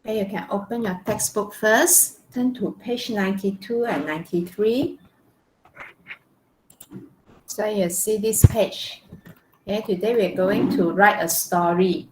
Okay, you can open your textbook first. Turn to page 92 and 93. So you see this page. Okay, today we're going to write a story.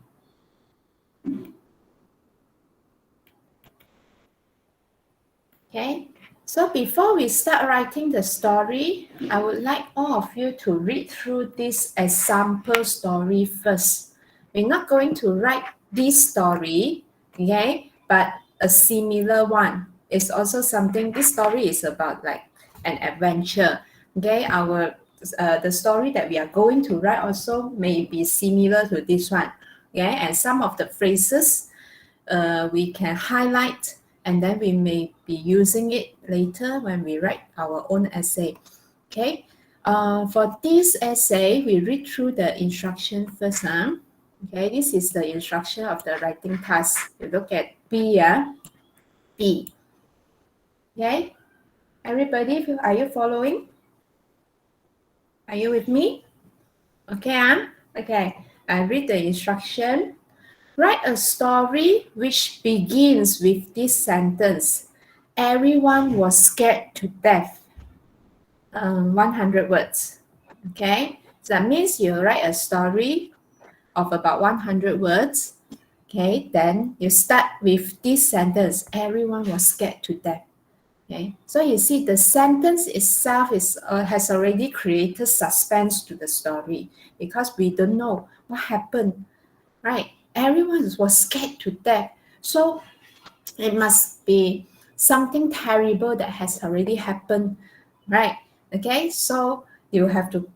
Okay, so before we start writing the story, I would like all of you to read through this example story first. We're not going to write this story, okay, but a similar one. It's also something, this story is about like an adventure. Okay, the story that we are going to write also may be similar to this one. Okay, and some of the phrases we can highlight, and then we may be using it later when we write our own essay. Okay, for this essay, we read through the instruction first. Okay, this is the instruction of the writing task. You look at B. B. Okay, everybody, are you following? Are you with me? Okay, okay. I read the instruction. Write a story which begins with this sentence. Everyone was scared to death. 100 words. Okay, so that means you write a story of about 100 words. Okay, then you start with this sentence. Everyone was scared to death. Okay, so you see the sentence itself has already created suspense to the story because we don't know what happened, right? Everyone was scared to death. So it must be something terrible that has already happened, right? Okay, so you have to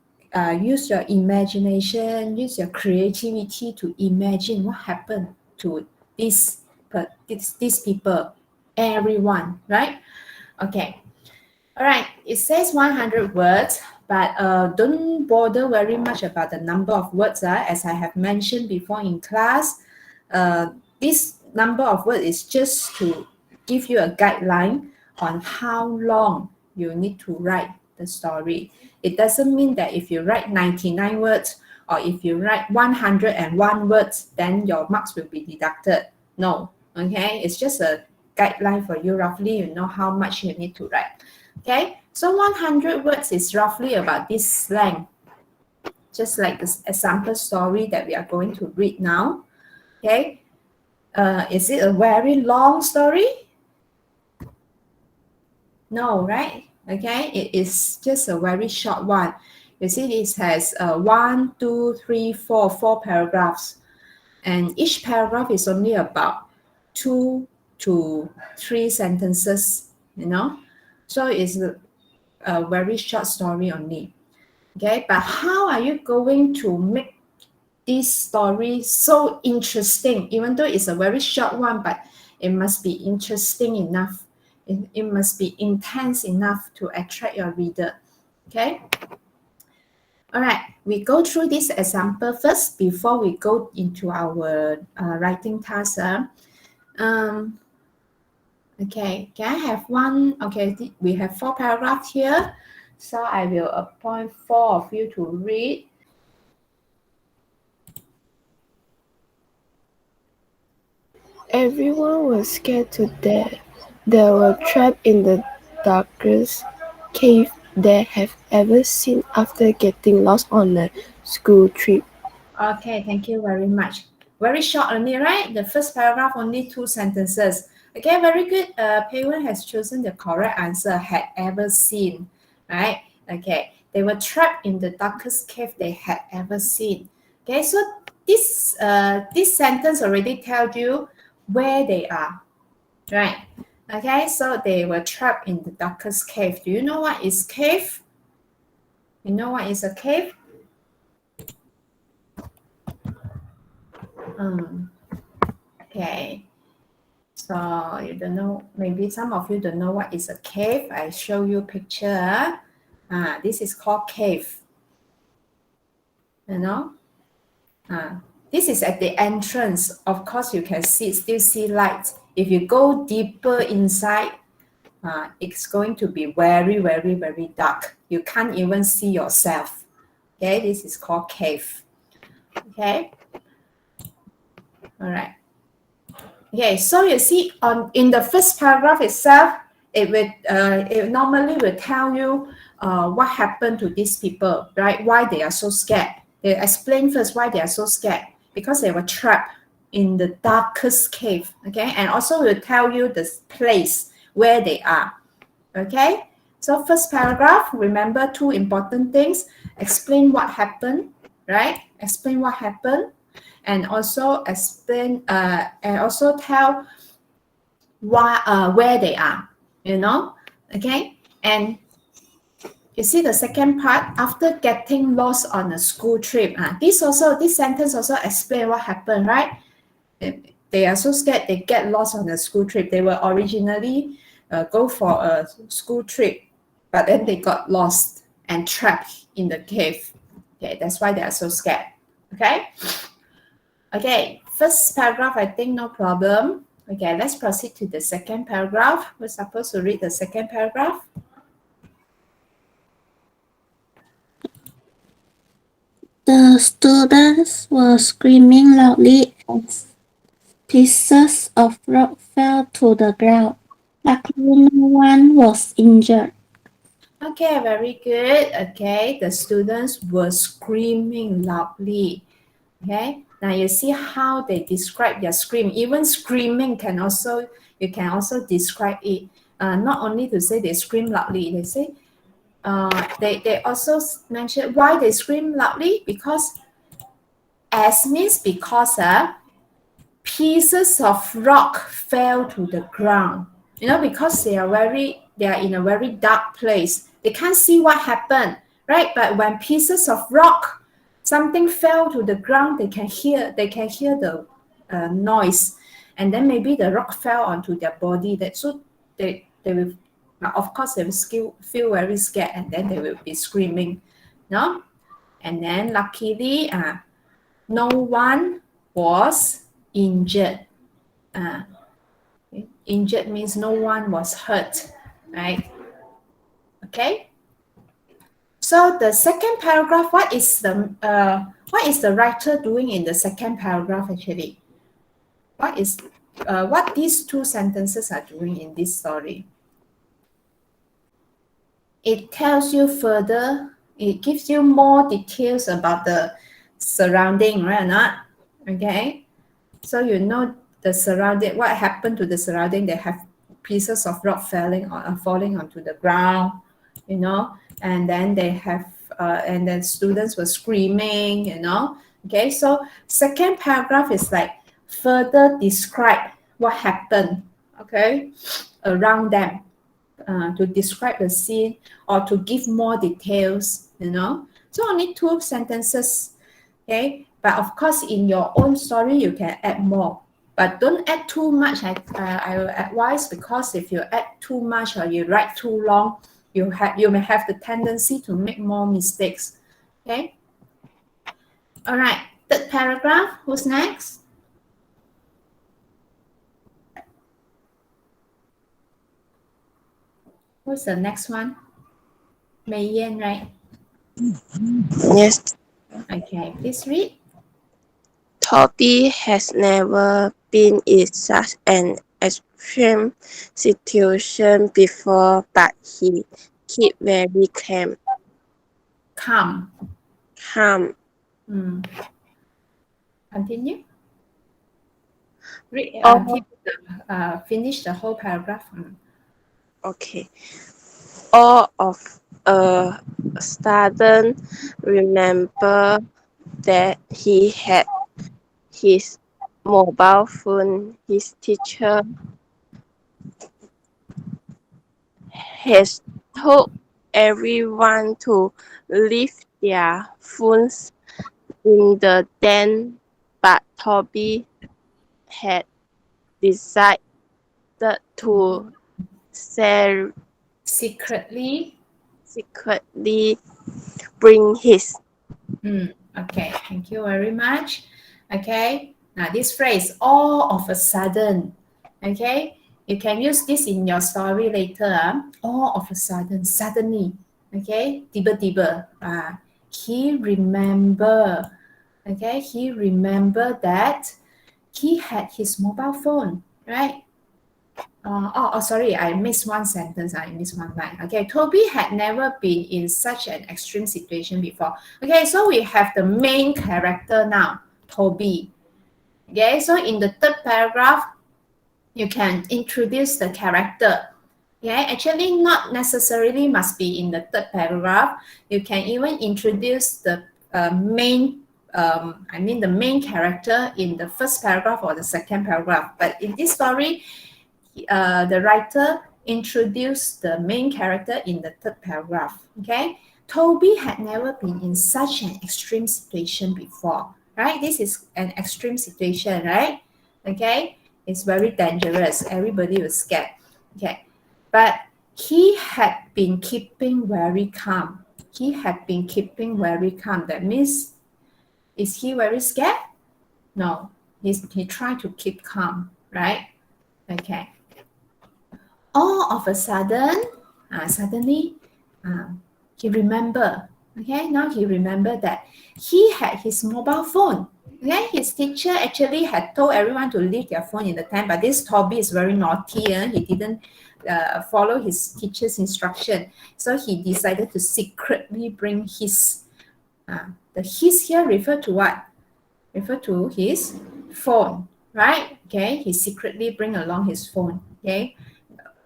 use your imagination, use your creativity to imagine what happened to these people, everyone, right? Okay, all right, it says 100 words, but don't bother very much about the number of words. As I have mentioned before in class, this number of words is just to give you a guideline on how long you need to write the story. It doesn't mean that if you write 99 words or if you write 101 words, then your marks will be deducted. No, okay? It's just a guideline for you. Roughly, you know how much you need to write. Okay, so 100 words is roughly about this length, just like this example story that we are going to read now. Okay, is it a very long story? No, right? Okay, it is just a very short one. You see, this has 1, 2, 3, 4, 4 paragraphs, and each paragraph is only about 2 to 3 sentences, you know, so it's a very short story only. Okay, but how are you going to make this story so interesting? Even though it's a very short one, but it must be interesting enough. It must be intense enough to attract your reader. Okay. All right, we go through this example first before we go into our writing task. Okay, can I have one? Okay, we have 4 paragraphs here. So I will appoint 4 of you to read. Everyone was scared to death. They were trapped in the darkest cave they have ever seen after getting lost on a school trip. Okay, thank you very much. Very short only, right? The first paragraph, only 2 sentences. Okay, very good. Pei Wen has chosen the correct answer, had ever seen, right? Okay, they were trapped in the darkest cave they had ever seen. Okay, so this sentence already tells you where they are, right? Okay, so they were trapped in the darkest cave. Do you know what is cave? You know what is a cave? Okay. So you don't know, maybe some of you don't know what is a cave. I show you picture. This is called cave. You know, this is at the entrance. Of course, you can still see lights. If you go deeper inside, it's going to be very, very, very dark. You can't even see yourself. Okay, this is called cave. Okay, all right. Okay, so you see in the first paragraph itself, it normally will tell you what happened to these people, right? Why they are so scared. They explain first why they are so scared, because they were trapped in the darkest cave. Okay, and also will tell you the place where they are. Okay, so first paragraph, remember two important things: explain what happened, right? Explain what happened, and also explain and also tell why where they are, you know. Okay, and you see the second part, after getting lost on a school trip. This sentence also explain what happened, right? They are so scared they get lost on a school trip. They were originally go for a school trip, but then they got lost and trapped in the cave. Okay, that's why they are so scared. Okay. Okay, first paragraph, I think no problem. Okay, let's proceed to the second paragraph. We're supposed to read the second paragraph. The students were screaming loudly as pieces of rock fell to the ground. Luckily, no one was injured. Okay, very good. Okay, the students were screaming loudly. Okay, now you see how they describe their scream. Even screaming you can also describe it. Not only to say they scream loudly, they say they also mention why they scream loudly, because as means because pieces of rock fell to the ground. You know, because they are in a very dark place. They can't see what happened, right? But when pieces of rock, something fell to the ground, they can hear the noise, and then maybe the rock fell onto their body. So they will, of course, they will still feel very scared, and then they will be screaming, no? And then luckily, no one was injured. Injured means no one was hurt, right? Okay. So the second paragraph, what is the writer doing in the second paragraph actually? What these two sentences are doing in this story? It tells you further. It gives you more details about the surrounding, right or not? Okay. So you know the surrounding, what happened to the surrounding. They have pieces of rock falling onto the ground, you know, and then they have and then students were screaming, you know. Okay, so second paragraph is like further describe what happened, okay, around them, to describe the scene or to give more details, you know. So only two sentences, okay, but of course in your own story you can add more, but don't add too much. I will advise, because if you add too much or you write too long, you may have the tendency to make more mistakes. Okay, all right, third paragraph, who's next? Who's the next one? Mei Yan, right? Yes, Okay, please read. Toby has never been in such an extreme situation before, but he kept very Calm. calm. Continue. Read All, until finish the whole paragraph. okay. All of a sudden, remember that he had his mobile phone. His teacher has told everyone to leave their phones in the den, but Toby had decided to Secretly. secretly bring his. Okay, thank you very much. Okay, now this phrase, all of a sudden. Okay, you can use this in your story later. All of a sudden, suddenly. Okay, tiba-tiba. He remember. Okay, he remember that he had his mobile phone, right? Sorry, I missed one sentence. I missed one line. Okay, Toby had never been in such an extreme situation before. Okay, so we have the main character now, Toby. Okay, so in the third paragraph, you can introduce the character. Okay, actually not necessarily must be in the third paragraph. You can even introduce the main the main character in the first paragraph or the second paragraph. But in this story, the writer introduced the main character in the third paragraph. Okay, Toby had never been in such an extreme situation before. Right, this is an extreme situation, right? Okay, it's very dangerous. Everybody was scared. Okay, but he had been keeping very calm. He had been keeping very calm. That means, is he very scared? No, he tried to keep calm, right? Okay. All of a sudden, suddenly, he remembered. Okay, now he remembered that he had his mobile phone. Okay, his teacher actually had told everyone to leave their phone in the tent, but this Toby is very naughty. He didn't follow his teacher's instruction, so he decided to secretly bring his. The his here refer to what? Refer to his phone, right? Okay, he secretly bring along his phone. Okay,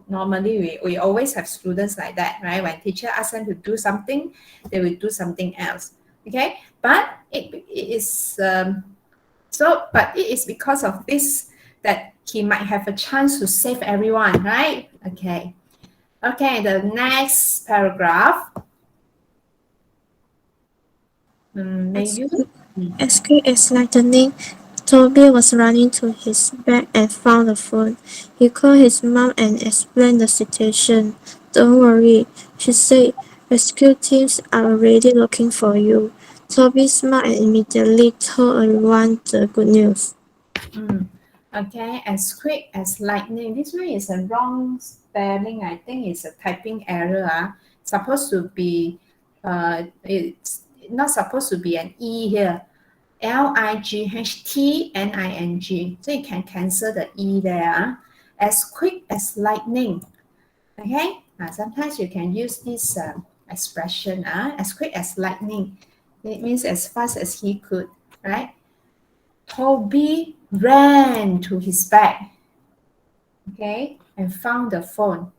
normally we always have students like that, right? When teacher asks them to do something, they will do something else. Okay, but it is but it is because of this that he might have a chance to save everyone, right? Okay. Okay, the next paragraph. As quick as lightning, Toby was running to his bed and found the phone. He called his mom and explained the situation. "Don't worry," she said. "Rescue teams are already looking for you." Toby smiled and immediately told everyone the good news. Okay, as quick as lightning. This one is a wrong spelling. I think it's a typing error. Supposed to be, it's not supposed to be an E here. Lightning. So you can cancel the E there. As quick as lightning. Okay, sometimes you can use this expression. As quick as lightning. It means as fast as he could, right? Toby ran to his bag, okay, and found the phone.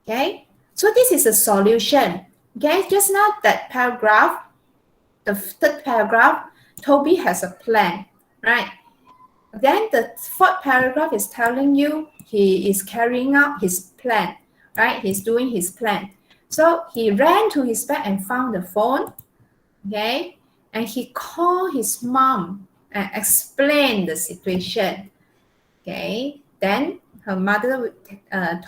Okay, so this is a solution. Okay, just now that paragraph, the third paragraph, Toby has a plan, right? Then the fourth paragraph is telling you he is carrying out his plan, right? He's doing his plan. So he ran to his bag and found the phone, okay, and he called his mom and explained the situation. Okay, then her mother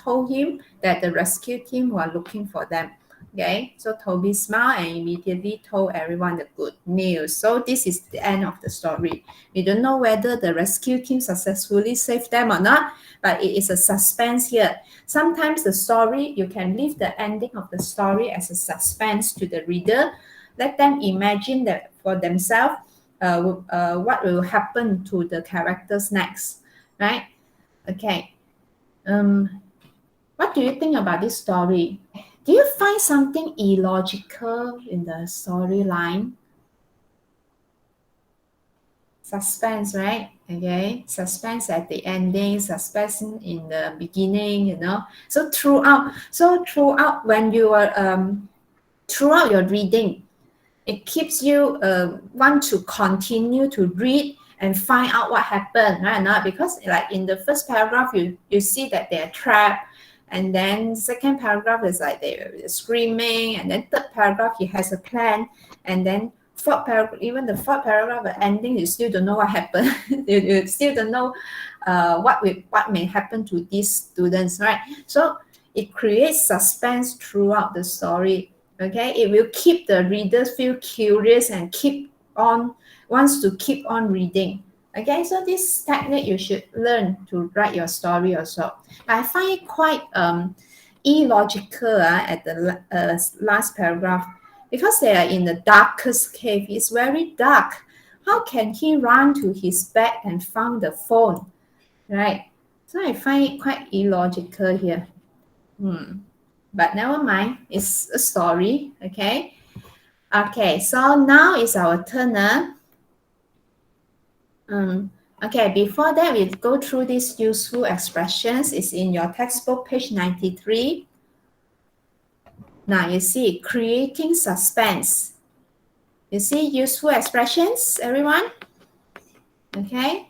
told him that the rescue team were looking for them. Okay, so Toby smiled and immediately told everyone the good news. So this is the end of the story. We don't know whether the rescue team successfully saved them or not, but it is a suspense here. Sometimes the story, you can leave the ending of the story as a suspense to the reader. Let them imagine that for themselves what will happen to the characters next, right? Okay. What do you think about this story? Do you find something illogical in the storyline? Suspense, right? Okay, suspense at the ending, suspense in the beginning, you know. So throughout when you are throughout your reading, it keeps you want to continue to read and find out what happened, right? Not because like in the first paragraph you see that they're trapped, and then second paragraph is like they're screaming, and then third paragraph he has a plan, and then fourth paragraph, even the fourth paragraph, the ending, you still don't know what happened. you still don't know what may happen to these students, right? So it creates suspense throughout the story. Okay, it will keep the readers feel curious and wants to keep on reading. Okay, so this technique you should learn to write your story also. I find it quite illogical at the last paragraph, because they are in the darkest cave. It's very dark. How can he run to his bed and found the phone? Right? So I find it quite illogical here. But never mind, it's a story, okay? Okay, so now it's our turn. Okay, before that, we go through these useful expressions. It's in your textbook, page 93. Now you see, creating suspense. You see useful expressions, everyone? Okay.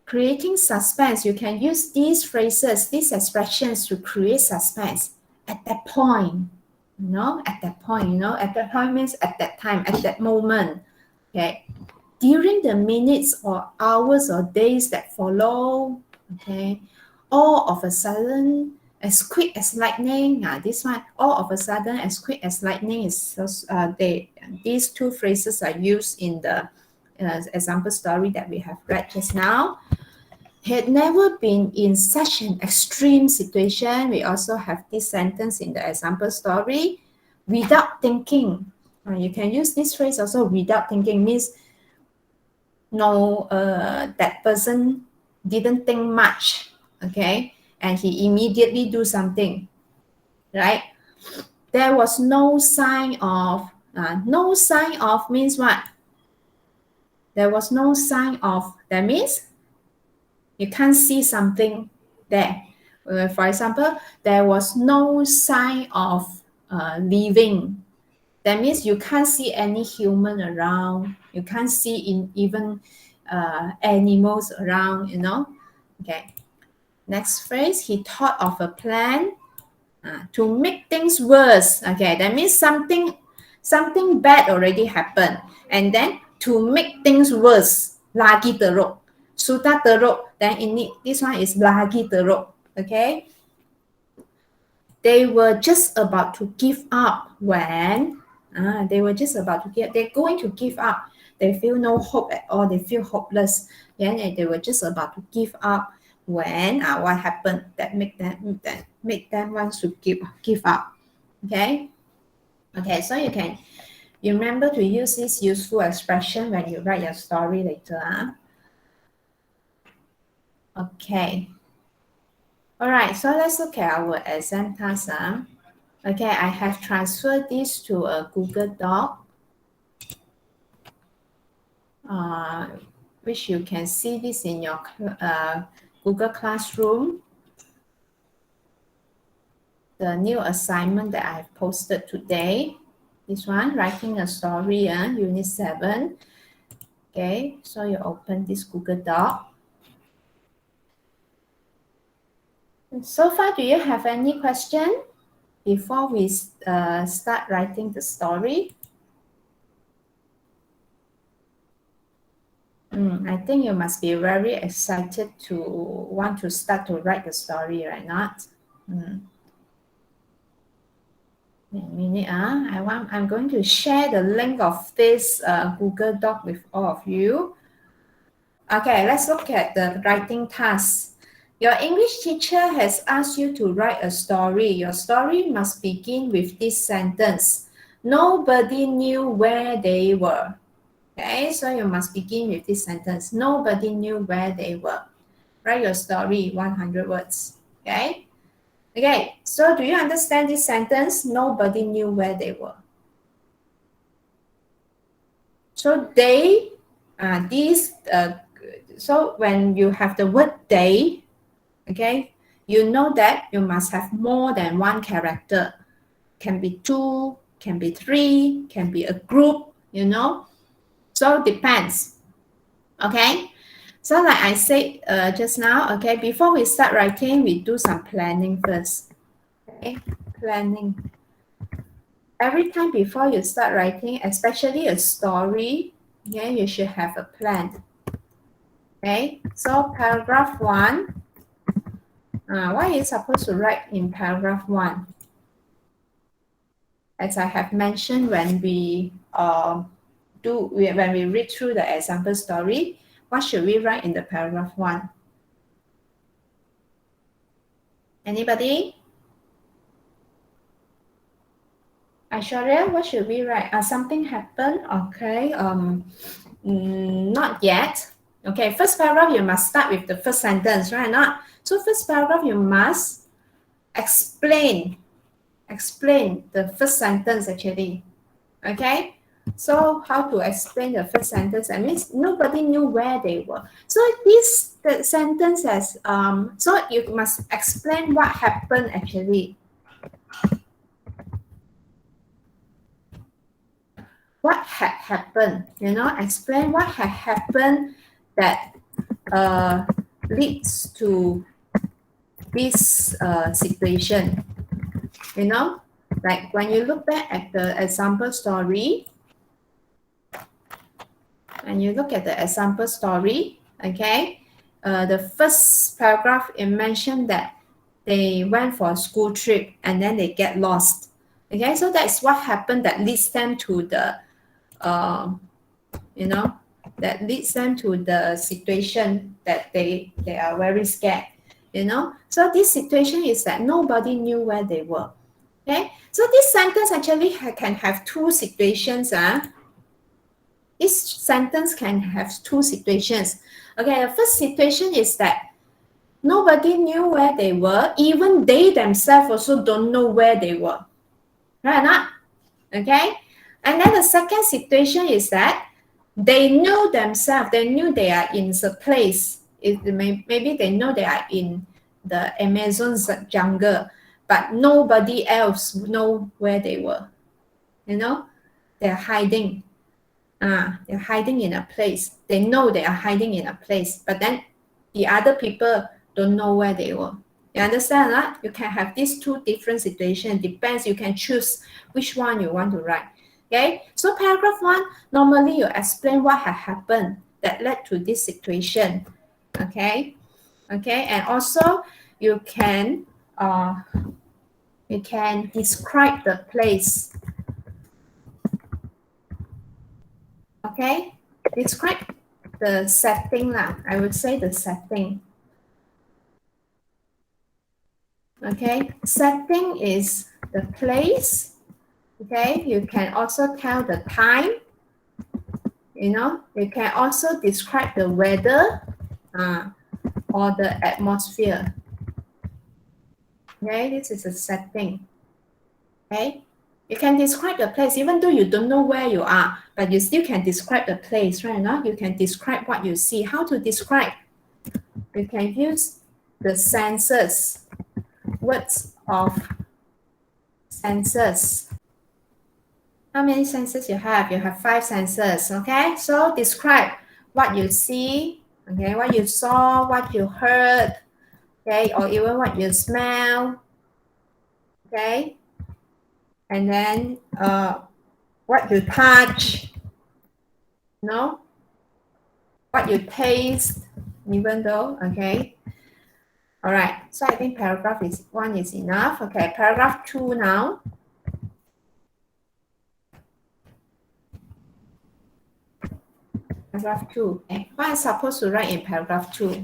Creating suspense. You can use these phrases, these expressions to create suspense at that point. You know, at that point, you know, at that point means at that time, at that moment. Okay. During the minutes or hours or days that follow, okay, all of a sudden, as quick as lightning, this one, all of a sudden, as quick as lightning is, these two phrases are used in the example story that we have read just now. Had never been in such an extreme situation. We also have this sentence in the example story, without thinking. You can use this phrase also, without thinking, means no, that person didn't think much, okay, and he immediately do something, right? There was no sign of, no sign of means what? There was no sign of, that means you can't see something there. For example, there was no sign of living. That means you can't see any human around. You can't see even animals around, you know. Okay. Next phrase, he thought of a plan to make things worse. Okay, that means something bad already happened. And then to make things worse, lagi teruk. Sudah teruk, then this one is lagi teruk. Okay. They were just about to give up when they're going to give up. They feel no hope at all. They feel hopeless. Yeah, and they were just about to give up when what happened that make them want to give up. Okay. Okay, so you remember to use this useful expression when you write your story later. Okay. All right, so let's look at our exam task. Okay, I have transferred this to a Google Doc, which you can see this in your Google Classroom. The new assignment that I have posted today. This one, writing a story, Unit 7. Okay, so you open this Google Doc. So far, do you have any question before we start writing the story? I think you must be very excited to want to start to write the story, right? Not? A minute. I'm going to share the link of this Google Doc with all of you. Okay, let's look at the writing task. Your English teacher has asked you to write a story. Your story must begin with this sentence. Nobody knew where they were. Okay, so you must begin with this sentence. Nobody knew where they were. Write your story, 100 words. Okay? Okay, so do you understand this sentence? Nobody knew where they were. So so when you have the word they, okay, you know that you must have more than one character. Can be 2, can be 3, can be a group, you know. So depends. Okay. So like I said just now, okay, before we start writing, we do some planning first. Okay, planning. Every time before you start writing, especially a story, okay, you should have a plan. Okay, so paragraph 1. What are you supposed to write in paragraph 1? As I have mentioned when we read through the example story, what should we write in the paragraph 1? Anybody? Aishwarya, what should we write? Something happened. Okay. Not yet. Okay. First paragraph, you must start with the first sentence, right? Not. So first paragraph, you must explain the first sentence actually. Okay. So how to explain the first sentence? That means nobody knew where they were. So the sentence has so you must explain what happened actually. What had happened? Explain what had happened that leads to this situation. Like when you look back at the example story, okay, the first paragraph, it mentioned that they went for a school trip and then they get lost. Okay, so that's what happened that leads them to the situation that they are very scared. So this situation is that nobody knew where they were. Okay, so this sentence actually can have two situations. This sentence can have two situations. Okay, the first situation is that nobody knew where they were. Even they themselves also don't know where they were. Right or not? Okay, and then the second situation is that they know themselves, they knew they are in a place. Maybe they know they are in the Amazon jungle, but nobody else know where they were. They're hiding. They're hiding in a place. They know they are hiding in a place, but then the other people don't know where they were. You understand that? You can have these two different situations. Depends. You can choose which one you want to write. Okay. So paragraph 1, normally you explain what had happened that led to this situation. Okay. Okay. And also you can describe the place. Okay. Describe the setting lah. I would say the setting. Okay, setting is the place. Okay, you can also tell the time. You can also describe the weather or the atmosphere. Okay, this is a setting. Okay, you can describe the place even though you don't know where you are, but you still can describe the place, right? Now you can describe what you see. How to describe? You can use the senses. Words of senses. How many senses you have? You have 5 senses. Okay, so describe what you see. Okay, what you saw, what you heard. Okay, or even what you smell. Okay, and then what you touch. What you taste. Even though, okay. All right, so I think paragraph 1 is enough. Okay, paragraph 2 now. Paragraph 2. Okay. What am I supposed to write in paragraph 2?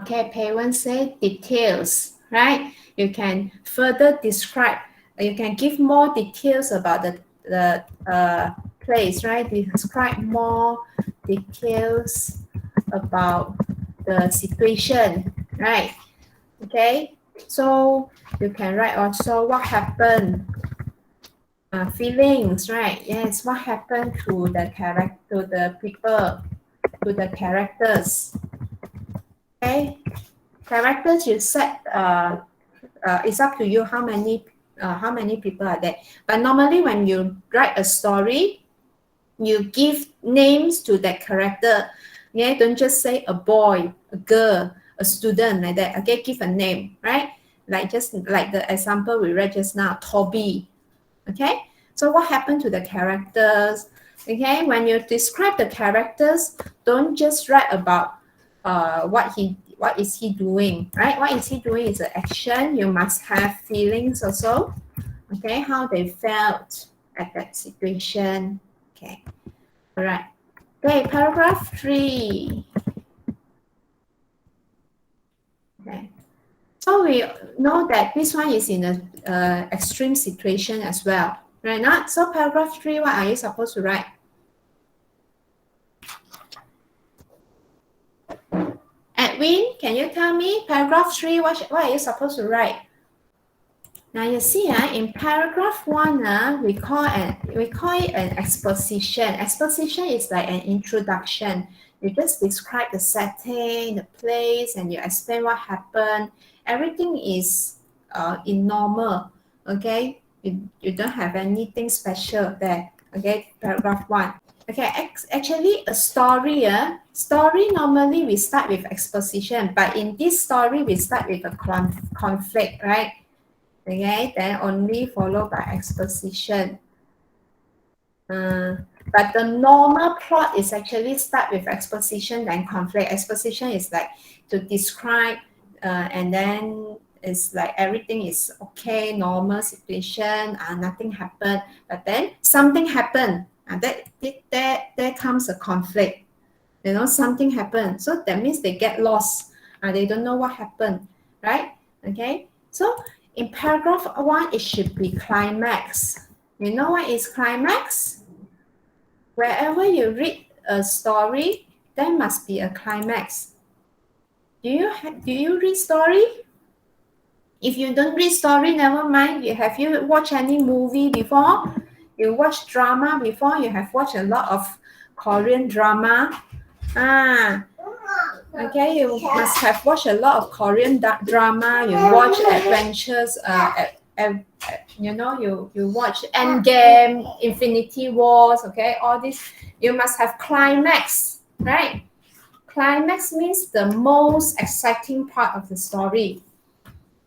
Okay, page 1 say details, right? You can further describe, you can give more details about the place, right? Describe more details about the situation, right? Okay, so you can write also what happened, feelings, right? Yes, what happened to the people, to the characters. Okay, characters you set. It's up to you how many people are there. But normally when you write a story, you give names to that character. Yeah, don't just say a boy, a girl, a student like that. Okay, give a name, right? Just like the example we read just now, Toby. Okay, so what happened to the characters? Okay, when you describe the characters, don't just write about what is he doing, right? What is he doing is an action. You must have feelings also. Okay, how they felt at that situation. Okay, all right. Okay, paragraph 3. Okay, so we know that this one is in a extreme situation as well. Right not? So paragraph 3, what are you supposed to write? Edwin, can you tell me paragraph 3, what are you supposed to write? Now you see in paragraph 1, we call it an exposition. Exposition is like an introduction. You just describe the setting, the place, and you explain what happened. Everything is in normal, okay? You don't have anything special there, okay? Paragraph 1. Okay, actually a story, story normally we start with exposition, but in this story we start with a conflict, right? Okay, then only followed by exposition. But the normal plot is actually start with exposition then conflict. Exposition is like to describe and then it's like everything is okay, normal situation, nothing happened. But then something happened, and there comes a conflict. You know, something happened. So that means they get lost. They don't know what happened, right? Okay, so in paragraph 1, it should be climax. You know what is climax? Wherever you read a story, there must be a climax. Do you read story? If you don't read story, never mind. Have you watched any movie before? You watch drama before? You have watched a lot of Korean drama. Okay, you must have watched a lot of Korean drama. You watch adventures. You know, you watch Endgame, Infinity Wars. Okay, all this. You must have climax, right? Climax means the most exciting part of the story.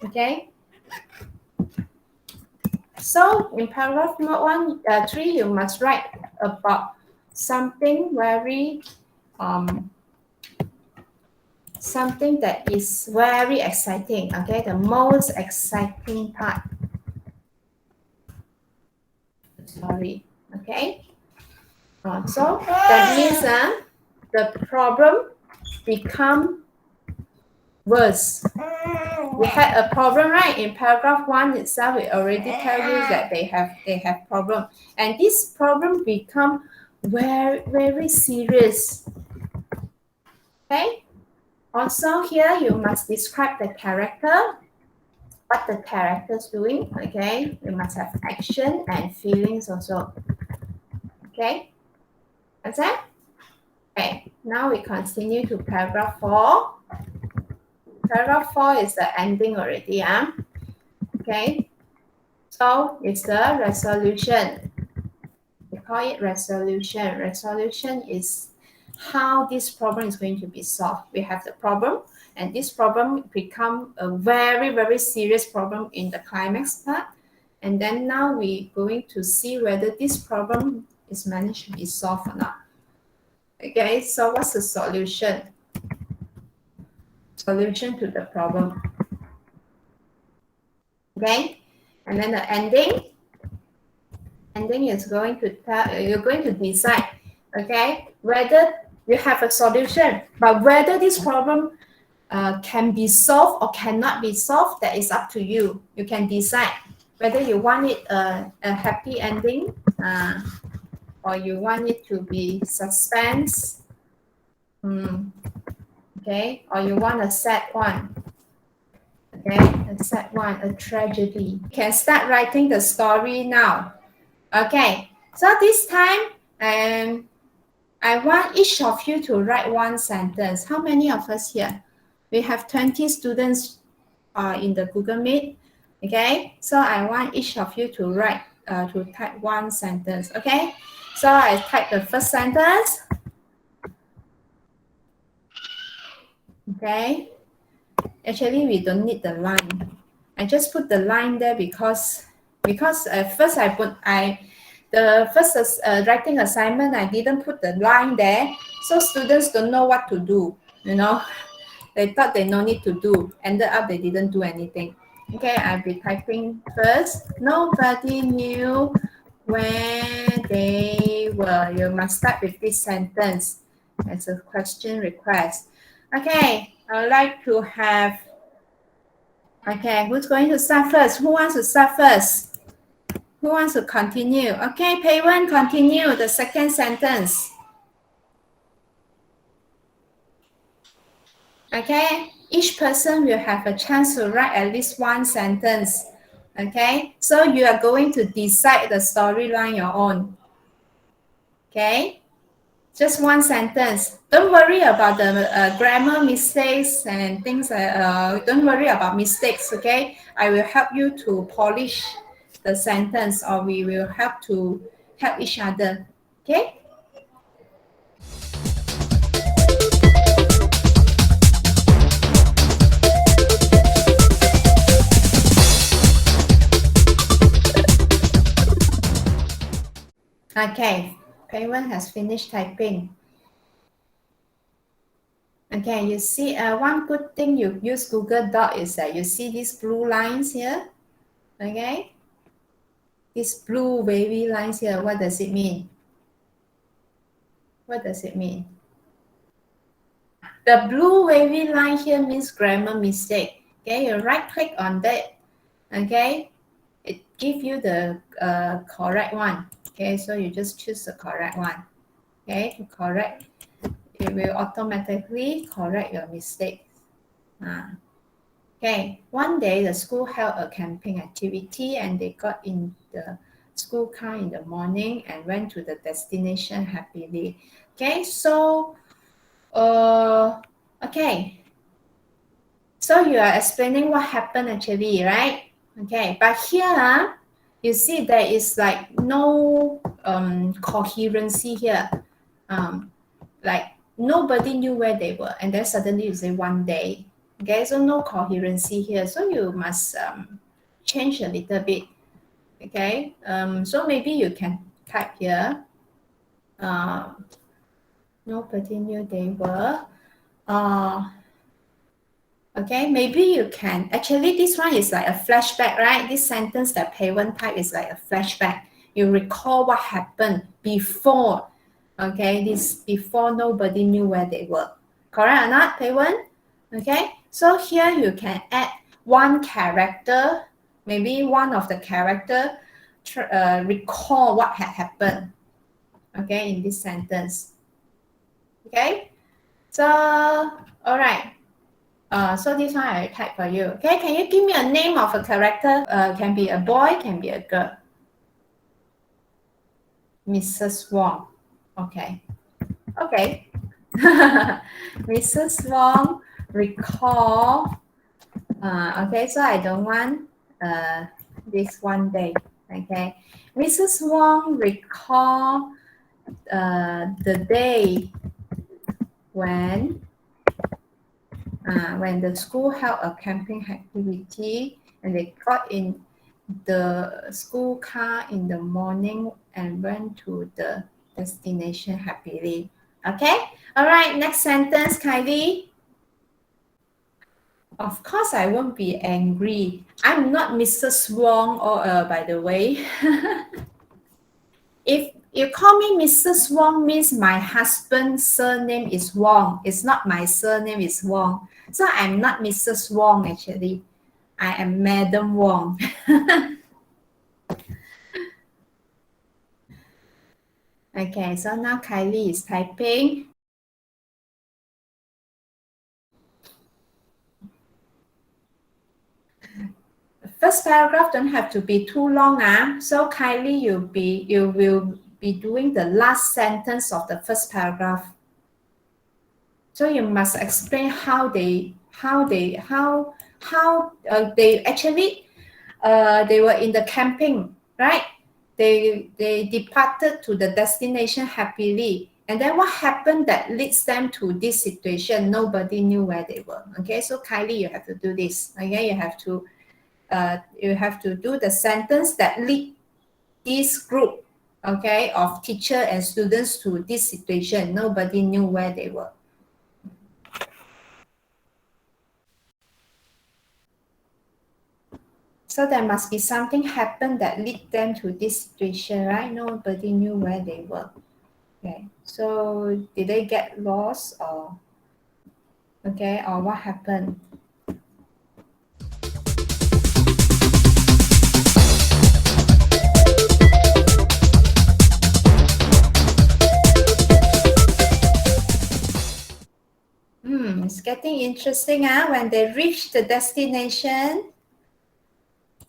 Okay. So in paragraph 3, you must write about something very something that is very exciting. Okay, the most exciting part. Sorry. Okay. So that means the problem become worse. We had a problem, right? In paragraph 1 itself, we already tell you that they have problem, and this problem become very, very serious. Okay. Also here, you must describe the character, what the character is doing. Okay, you must have action and feelings also. Okay, that's it. Okay, now we continue to paragraph 4. Paragraph 4 is the ending already. Okay, so it's the resolution. We call it resolution. Resolution is how this problem is going to be solved. We have the problem, and this problem become a very, very serious problem in the climax part. And then now we're going to see whether this problem is managed to be solved or not. Okay, so what's the solution? Solution to the problem. Okay, and then the ending. Ending is going to tell you're going to decide, okay, whether you have a solution, but whether this problem can be solved or cannot be solved, that is up to you. You can decide whether you want it a happy ending or you want it to be suspense, okay, or you want a sad one. Okay, a sad one, a tragedy. You can start writing the story now. Okay, so this time I want each of you to write one sentence. How many of us here? We have 20 students in the Google Meet. Okay, so I want each of you to write, to type one sentence. Okay, so I type the first sentence. Okay, actually we don't need the line. I just put the line there because first the first writing assignment, I didn't put the line there, so students don't know what to do. You know, they thought they no need to do. Ended up they didn't do anything. Okay, I'll be typing first. Nobody knew where they were. You must start with this sentence as a question request. Okay, I would like to have. Okay, who's going to start first? Who wants to start first? Who wants to continue? Okay, Pei Wen, continue the second sentence. Okay, each person will have a chance to write at least one sentence. Okay, so you are going to decide the storyline your own. Okay, just one sentence. Don't worry about the grammar mistakes and things. Don't worry about mistakes. Okay, I will help you to polish the sentence, or we will help to help each other. Okay. Okay, Payment has finished typing. Okay, you see, one good thing you use Google Doc is that you see these blue lines here. Okay, these blue wavy lines here. What does it mean? What does it mean? The blue wavy line here means grammar mistake. Okay, you right click on that. Okay, it gives you the correct one. Okay, so you just choose the correct one. Okay, to correct, it will automatically correct your mistakes. Okay, one day the school held a camping activity and they got in the school car in the morning and went to the destination happily. Okay, so okay, so you are explaining what happened actually, right? Okay, but here you see there is like no coherency here. Like nobody knew where they were, and then suddenly you say one day. Okay, so no coherency here. So you must change a little bit. Okay, so maybe you can type here. Nobody knew they were. Okay, maybe you can. Actually, this one is like a flashback, right? This sentence that Pei Wen type is like a flashback. You recall what happened before. Okay, this before nobody knew where they were. Correct or not, Pei Wen? Okay, so here you can add one character, maybe one of the character recall what had happened. Okay, in this sentence. Okay, so all right. So this one I type for you. Okay, can you give me a name of a character? Can be a boy, can be a girl. Mrs. Wong. Okay. Okay. Mrs. Wong recall. Okay, so I don't want this one day. Okay. Mrs. Wong recall the day when the school held a camping activity and they got in the school car in the morning and went to the destination happily. Okay, all right, next sentence, Kylie. Of course, I won't be angry. I'm not Mrs. Wong, or by the way. If you call me Mrs. Wong, means my husband's surname is Wong. It's not my surname is Wong. So I'm not Mrs. Wong actually. I am Madam Wong. Okay, so now Kylie is typing. First paragraph don't have to be too long. So Kylie, you will be doing the last sentence of the first paragraph. So you must explain how they actually they were in the camping, right? They departed to the destination happily. And then what happened that leads them to this situation? Nobody knew where they were. Okay, so Kylie, you have to do this. Okay, you have to do the sentence that lead this group, okay, of teacher and students to this situation. Nobody knew where they were. So there must be something happened that lead them to this situation, right? Nobody knew where they were. Okay, so did they get lost or what happened? getting interesting. When they reached the destination,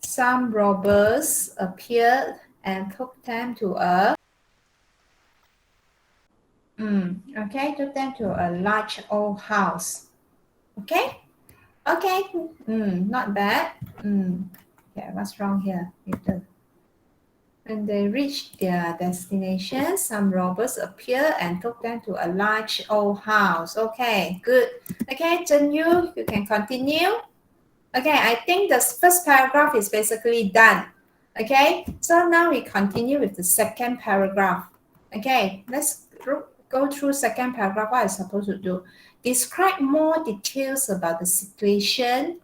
some robbers appeared and took them to a took them to a large old house. Okay, not bad. Okay, what's wrong here? When they reached their destination, some robbers appeared and took them to a large old house. Okay, good. Okay, Zhenyu, you can continue. Okay, I think the first paragraph is basically done. Okay, so now we continue with the second paragraph. Okay, let's go through second paragraph. What I'm supposed to do? Describe more details about the situation.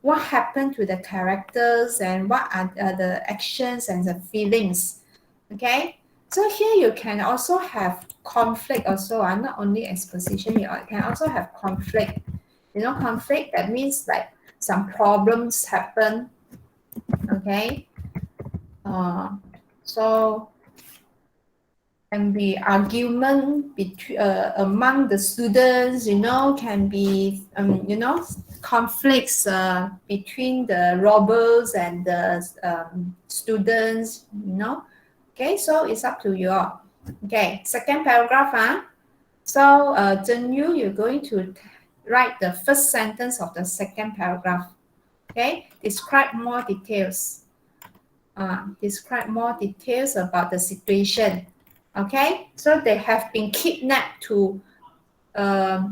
What happened to the characters and what are the actions and the feelings. Okay, so here you can also have conflict also, not only exposition, you can also have conflict. You know, conflict, that means like some problems happen. Okay, so can be argument between among the students, you know, can be you know, conflicts between the robbers and the students, you know. Okay, so it's up to you all. Okay, second paragraph. So Zhenyu, you're going to write the first sentence of the second paragraph. Okay, describe more details. Describe more details about the situation. Okay, so they have been kidnapped to a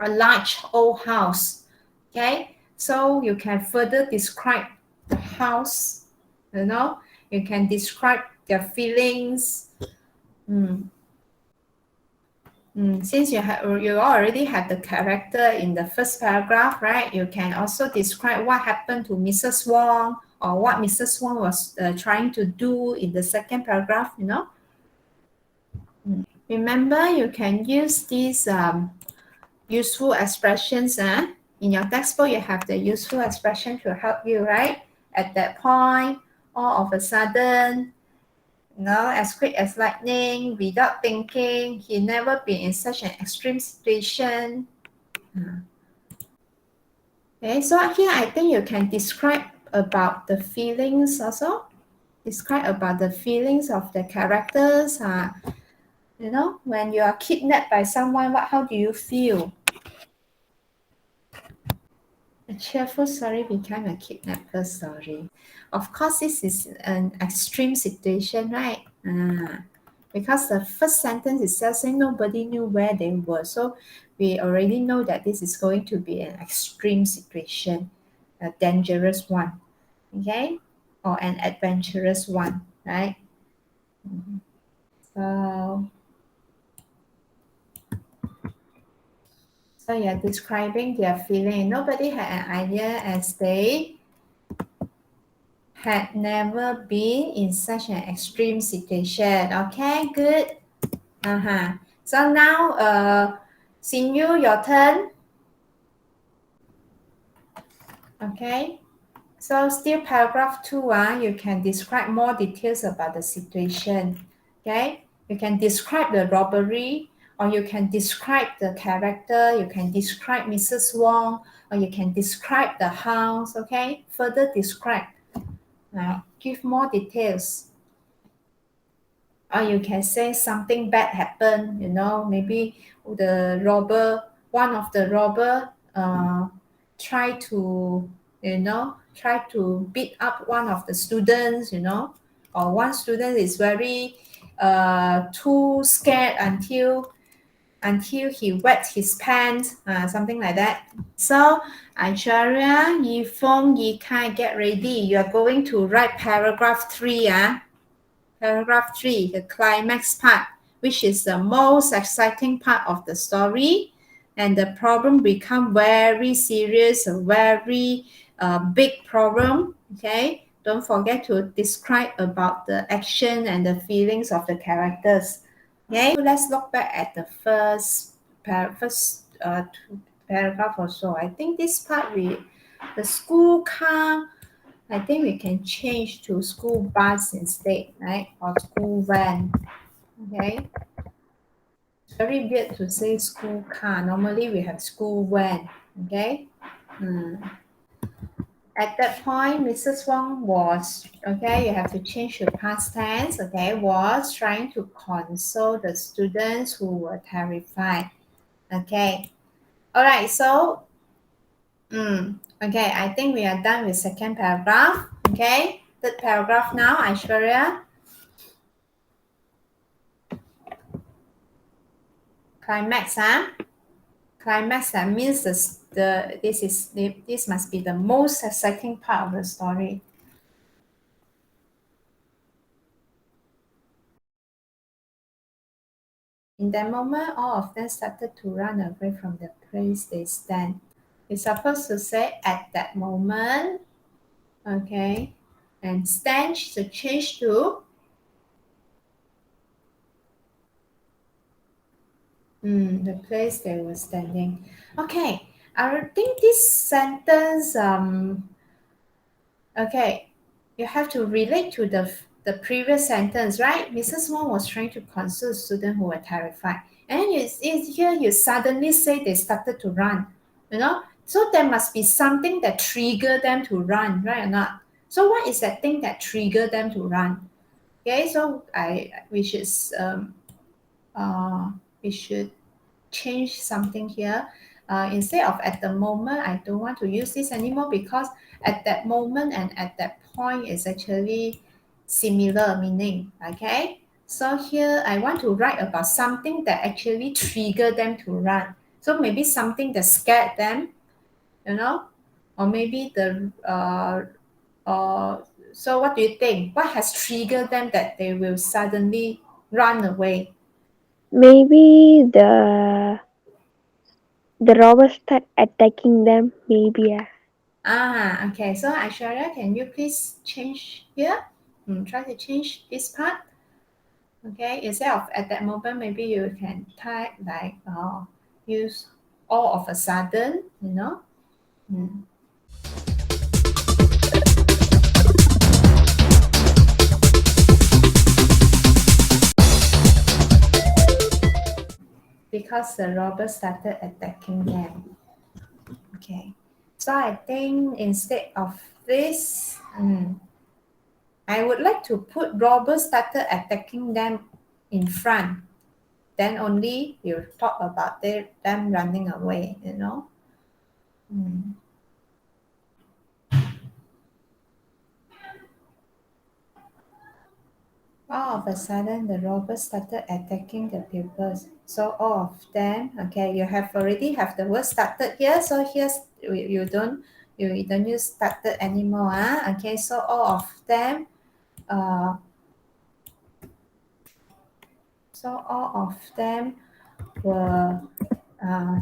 large old house. Okay, so you can further describe the house, you know, you can describe their feelings. Since you already have the character in the first paragraph, right? You can also describe what happened to Mrs. Wong or what Mrs. Wong was trying to do in the second paragraph, you know. Remember, you can use these useful expressions. In your textbook, you have the useful expression to help you, right? At that point, all of a sudden, you know, as quick as lightning, without thinking, he never been in such an extreme situation. Okay, so here I think you can describe about the feelings also. Describe about the feelings of the characters. You know, when you are kidnapped by someone, how do you feel? A cheerful story became a kidnapper story. Of course, this is an extreme situation, right? Because the first sentence itself saying nobody knew where they were. So we already know that this is going to be an extreme situation, a dangerous one, okay? Or an adventurous one, right? So you're describing their feeling. Nobody had an idea as they had never been in such an extreme situation. Okay, good. So now, Xinyu, your turn. Okay. So still paragraph 2, you can describe more details about the situation. Okay. You can describe the robbery, or you can describe the character, you can describe Mrs. Wong, or you can describe the house. Okay. Further describe. Now, give more details. Or you can say something bad happened, you know, maybe one of the robber try to beat up one of the students, you know, or one student is very too scared until he wet his pants, something like that. So Acharia, Yifeng, Yikai, get ready. You are going to write paragraph 3. Paragraph 3, the climax part, which is the most exciting part of the story. And the problem become very serious, a very big problem. Okay, don't forget to describe about the action and the feelings of the characters. Okay, let's look back at the first paragraph or so. I think this part the school car, I think we can change to school bus instead, right? Or school van. Okay. Very weird to say school car. Normally we have school van. Okay. At that point, Mrs. Wong was, okay, you have to change to past tense, okay, was trying to console the students who were terrified. Okay. All right. So, okay, I think we are done with second paragraph. Okay. Third paragraph now, Aishwarya. Climax, huh? Climax, that means this must be the most exciting part of the story. In that moment, all of them started to run away from the place they stand. It's supposed to say at that moment, okay, and stand should change to the place they were standing. Okay, I think this sentence, okay, you have to relate to the previous sentence, right? Mrs. Wong was trying to console students who were terrified. And here you suddenly say they started to run, you know? So there must be something that triggered them to run, right or not? So what is that thing that triggered them to run? Okay, so we should change something here. Instead of at the moment, I don't want to use this anymore because at that moment and at that point is actually similar meaning. Okay, so here I want to write about something that actually triggered them to run. So maybe something that scared them, you know, or maybe so what do you think? What has triggered them that they will suddenly run away? Maybe the robbers start attacking them. Maybe. Okay. So Aishwarya, can you please change here? Try to change this part. Okay. Instead of at that moment, maybe you can type like use all of a sudden, you know. Because the robbers started attacking them. Okay. So I think instead of this, I would like to put robbers started attacking them in front. Then only you talk about them running away, you know. All of a sudden, the robbers started attacking the pupils. So all of them, okay, you have already have the word started here. So here's you don't use started anymore. Okay, so all of them, were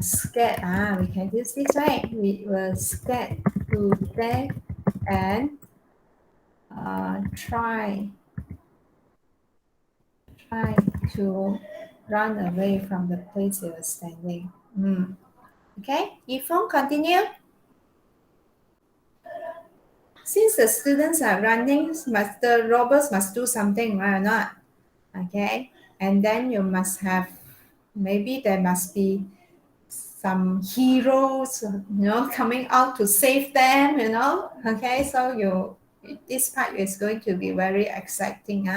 scared. We can use this, right? We were scared to death and try to run away from the place they were standing. Okay, Yifeng, continue. Since the students are running, the robbers must do something, right or not? Okay, and then you must have, maybe there must be some heroes, coming out to save them, Okay, so this part is going to be very exciting,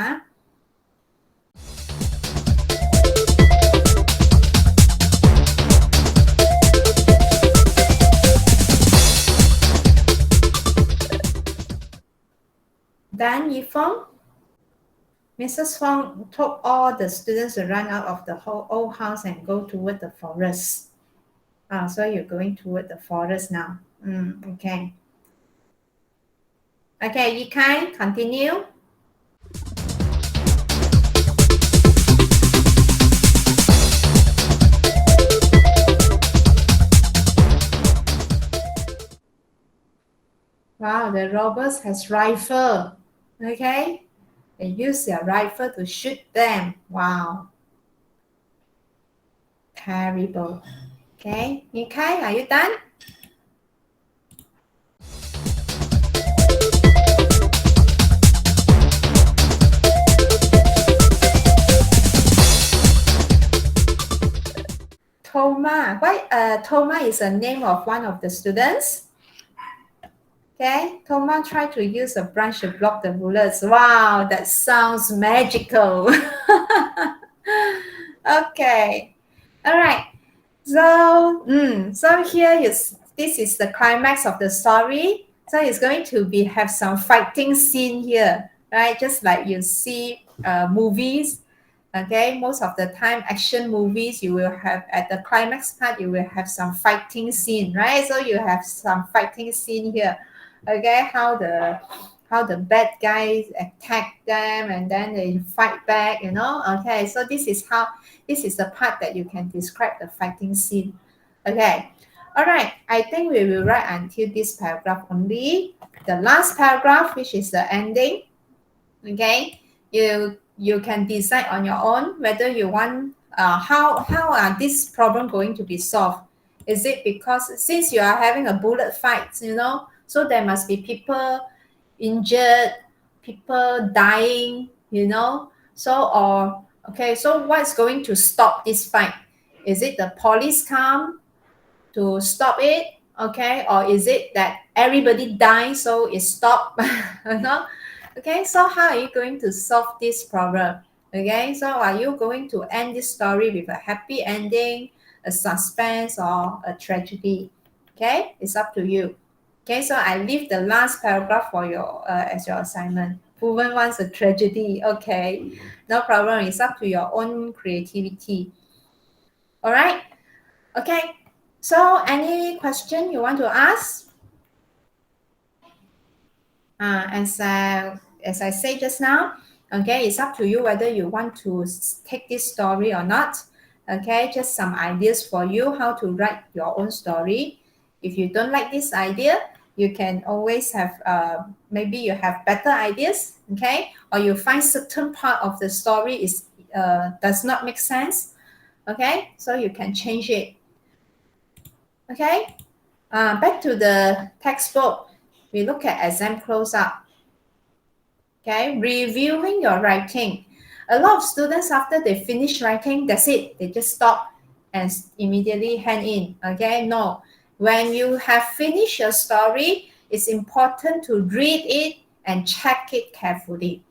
Then Yifeng, Mrs. Fong told all the students to run out of the whole old house and go toward the forest. So you're going toward the forest now. Okay. Okay, Yikai, continue. Wow, the robbers has rifle. Okay, they use their rifle to shoot them. Wow, terrible. Okay, Yikai, are you done? Toma is the name of one of the students. Okay, Toma tried to use a branch to block the bullets. Wow, that sounds magical. Okay, all right. So, so here is this is the climax of the story. So it's going to be have some fighting scene here, right? Just like you see movies. Okay, most of the time action movies you will have at the climax part you will have some fighting scene, right? So you have some fighting scene here. Okay, how the bad guys attack them and then they fight back, you know. Okay, so this is the part that you can describe the fighting scene. Okay, all right, I think we will write until this paragraph only. The last paragraph, which is the ending. Okay, you can decide on your own whether you want how are this problem going to be solved. Is it because since you are having a bullet fight, you know, so there must be people injured, people dying, you know. So or okay, so what's going to stop this fight? Is it the police come to stop it? Okay, or is it that everybody dies so it stop? You know. Okay, so how are you going to solve this problem? Okay, so are you going to end this story with a happy ending, a suspense, or a tragedy? Okay, it's up to you. Okay, so I leave the last paragraph for your as your assignment. Proven wants a tragedy. Okay, no problem. It's up to your own creativity. All right. Okay. So any question you want to ask? As I say just now, okay, it's up to you whether you want to take this story or not. Okay, just some ideas for you how to write your own story. If you don't like this idea, you can always have maybe you have better ideas, okay, or you find certain part of the story is does not make sense, okay, so you can change it. Okay, back to the textbook. We look at exam close-up. Okay, reviewing your writing. A lot of students, after they finish writing, that's it. They just stop and immediately hand in. Okay, no. When you have finished your story, it's important to read it and check it carefully.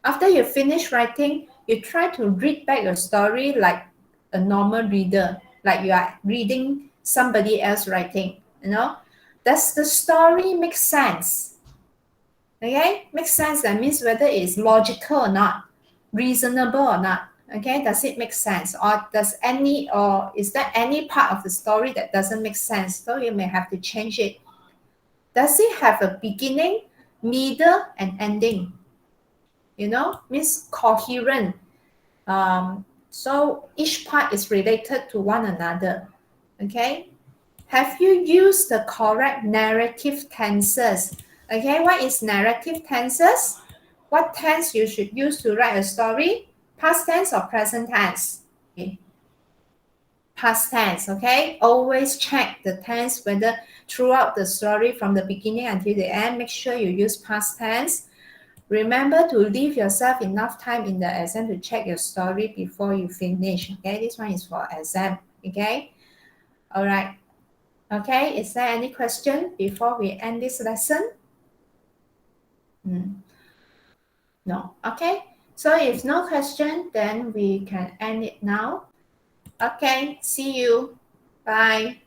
After you finish writing, you try to read back your story like a normal reader, like you are reading somebody else writing. You know, does the story make sense? Okay, makes sense. That means whether it's logical or not, reasonable or not. Okay, does it make sense, or is there any part of the story that doesn't make sense? So you may have to change it. Does it have a beginning, middle, and ending? You know, means coherent. So each part is related to one another. Okay, have you used the correct narrative tenses? Okay, what is narrative tenses? What tense you should use to write a story? Past tense or present tense? Okay. Past tense, okay? Always check the tense whether throughout the story from the beginning until the end, make sure you use past tense. Remember to leave yourself enough time in the exam to check your story before you finish. Okay, this one is for exam. Okay, all right. Okay, is there any question before we end this lesson? No. Okay, so if no question, then we can end it now. Okay, see you. Bye.